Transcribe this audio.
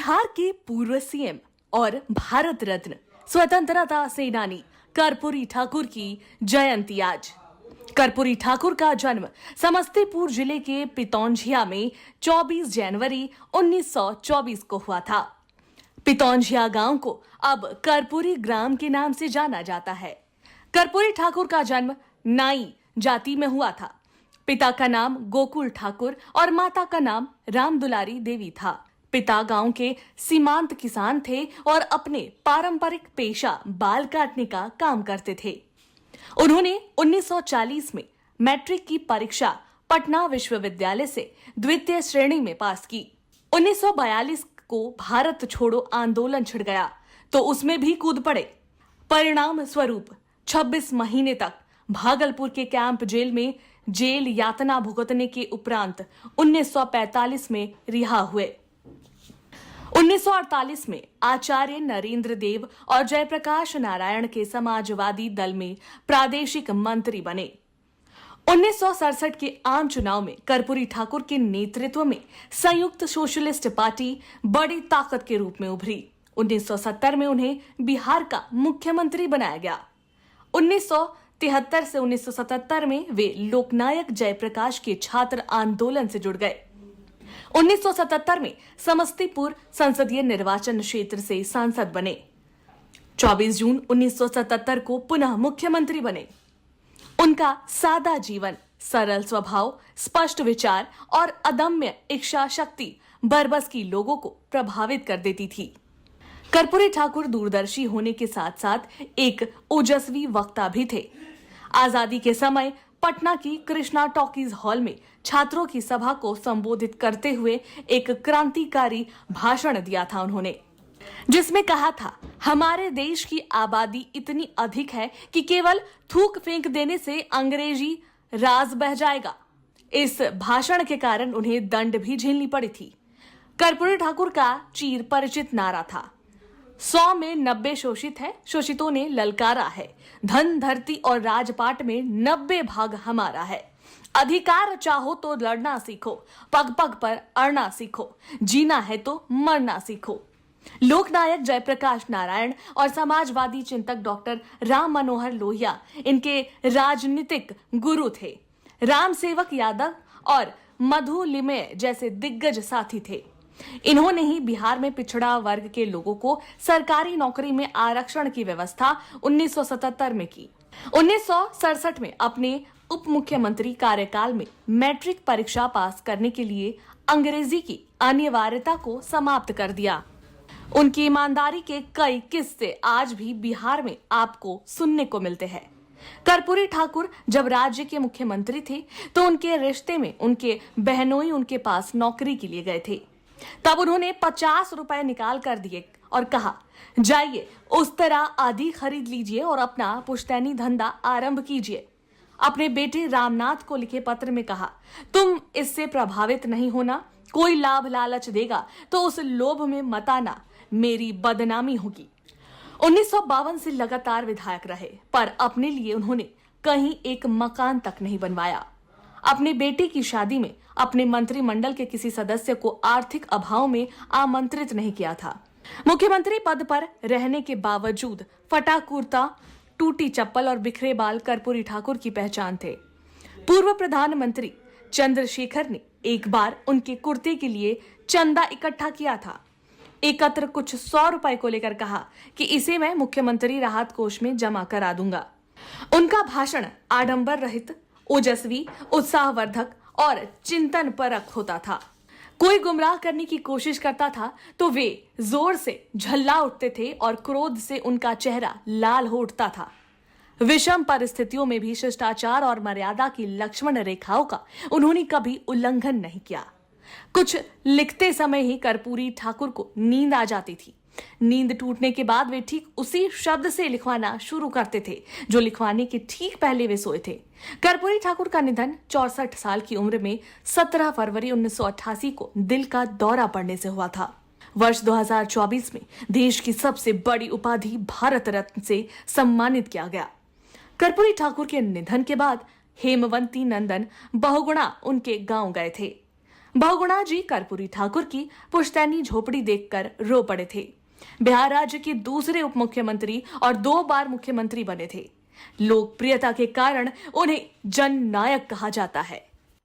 बिहार के पूर्व सीएम और भारत रत्न स्वतंत्रता सेनानी कर्पूरी ठाकुर की जयंती आज। कर्पूरी ठाकुर का जन्म समस्तीपुर जिले के पितौंझिया में 24 जनवरी 1924 को हुआ था। पितौंझिया गांव को अब कर्पूरी ग्राम के नाम से जाना जाता है। कर्पूरी ठाकुर का जन्म नाई जाति में हुआ था। पिता का नाम गोकुल ठाकुर और माता का नाम रामदुलारी देवी था। पिता गांव के सीमांत किसान थे और अपने पारंपरिक पेशा बाल काटने का काम करते थे। उन्होंने 1940 में मैट्रिक की परीक्षा पटना विश्वविद्यालय से द्वितीय श्रेणी में पास की। 1942 को भारत छोड़ो आंदोलन छिड़ गया तो उसमें भी कूद पड़े। परिणाम स्वरूप 26 महीने तक भागलपुर के कैंप जेल में जेल यातना भुगतने के उपरांत 1945 में रिहा हुए। 1948 में आचार्य नरेंद्र देव और जयप्रकाश नारायण के समाजवादी दल में प्रादेशिक मंत्री बने। 1967 के आम चुनाव में कर्पूरी ठाकुर के नेतृत्व में संयुक्त सोशलिस्ट पार्टी बड़ी ताकत के रूप में उभरी। 1970 में उन्हें बिहार का मुख्यमंत्री बनाया गया। 1973 से 1977 में वे लोकनायक जयप्रकाश के छात्र आंदोलन से जुड़ गए। 1977 में समस्तीपुर संसदीय निर्वाचन क्षेत्र से सांसद बने। 24 जून 1977 को पुनः मुख्यमंत्री बने। उनका सादा जीवन, सरल स्वभाव, स्पष्ट विचार और अदम्य इच्छा शक्ति बरबस की लोगों को प्रभावित कर देती थी। कर्पूरी ठाकुर दूरदर्शी होने के साथ साथ एक ओजस्वी वक्ता भी थे। आजादी के समय पटना की कृष्णा टॉकीज हॉल में छात्रों की सभा को संबोधित करते हुए एक क्रांतिकारी भाषण दिया था उन्होंने, जिसमें कहा था, हमारे देश की आबादी इतनी अधिक है कि केवल थूक फेंक देने से अंग्रेजी राज बह जाएगा। इस भाषण के कारण उन्हें दंड भी झेलनी पड़ी थी। कर्पूरी ठाकुर का चिर परिचित नारा था, 100 में 90 शोषित है, शोषितों ने ललकारा है, धन धरती और राजपाट में 90 भाग हमारा है। अधिकार चाहो तो लड़ना सीखो, पग पग पर अड़ना सीखो, जीना है तो मरना सीखो। लोकनायक जयप्रकाश नारायण और समाजवादी चिंतक डॉक्टर राम मनोहर लोहिया इनके राजनीतिक गुरु थे। राम सेवक यादव और मधु लिमये जैसे दिग्गज साथी थे। इन्होंने ही बिहार में पिछड़ा वर्ग के लोगों को सरकारी नौकरी में आरक्षण की व्यवस्था 1977 में की। 1967 में अपने उप मुख्यमंत्री कार्यकाल में मैट्रिक परीक्षा पास करने के लिए अंग्रेजी की अनिवार्यता को समाप्त कर दिया। उनकी ईमानदारी के कई किस्से आज भी बिहार में आपको सुनने को मिलते हैं। कर्पूरी ठाकुर जब राज्य के मुख्यमंत्री थे तो उनके रिश्ते में उनके बहनोई उनके पास नौकरी के लिए गए थे। तब उन्होंने 50 रुपए निकाल कर दिए और कहा, जाइए उस तरह आदि खरीद लीजिए और अपना पुश्तैनी धंधा आरंभ कीजिए। अपने बेटे रामनाथ को लिखे पत्र में कहा, तुम इससे प्रभावित नहीं होना, कोई लाभ लालच देगा तो उस लोभ में मत आना, मेरी बदनामी होगी। 1952 से लगातार विधायक रहे, पर अपने लिए उन्होंने कहीं एक मकान तक नहीं बनवाया। अपने बेटे की शादी में अपने मंत्रिमंडल के किसी सदस्य को आर्थिक अभाव में आमंत्रित नहीं किया था। मुख्यमंत्री पद पर रहने के बावजूद फटा कुर्ता, टूटी चप्पल और बिखरे बाल कर्पूरी ठाकुर की पहचान थे। पूर्व प्रधानमंत्री चंद्रशेखर ने एक बार उनके कुर्ते के लिए चंदा इकट्ठा किया था। एकत्र कुछ 100 रुपए को लेकर कहा कि इसे मैं मुख्यमंत्री राहत कोष में जमा करा दूंगा। उनका भाषण आडंबर रहित, ओजस्वी, उत्साहवर्धक और चिंतन परक होता था। कोई गुमराह करने की कोशिश करता था तो वे जोर से झल्ला उठते थे और क्रोध से उनका चेहरा लाल हो उठता था। विषम परिस्थितियों में भी शिष्टाचार और मर्यादा की लक्ष्मण रेखाओं का उन्होंने कभी उल्लंघन नहीं किया। कुछ लिखते समय ही कर्पूरी ठाकुर को नींद आ जाती थी। नींद टूटने के बाद वे ठीक उसी शब्द से लिखवाना शुरू करते थे जो लिखवाने के ठीक पहले वे सोए थे। कर्पूरी ठाकुर का निधन 64 साल की उम्र में 17 फरवरी 1988 को दिल का दौरा पड़ने से हुआ था। वर्ष 2024 में देश की सबसे बड़ी उपाधि भारत रत्न से सम्मानित किया गया। कर्पूरी ठाकुर के निधन के बाद हेमवंती नंदन बहुगुणा उनके गांव गए थे। बहुगुणा जी कर्पूरी ठाकुर की पुश्तैनी झोपड़ी देखकर रो पड़े थे। बिहार राज्य के दूसरे उप मुख्यमंत्री और 2 बार मुख्यमंत्री बने थे। लोकप्रियता के कारण उन्हें जननायक कहा जाता है।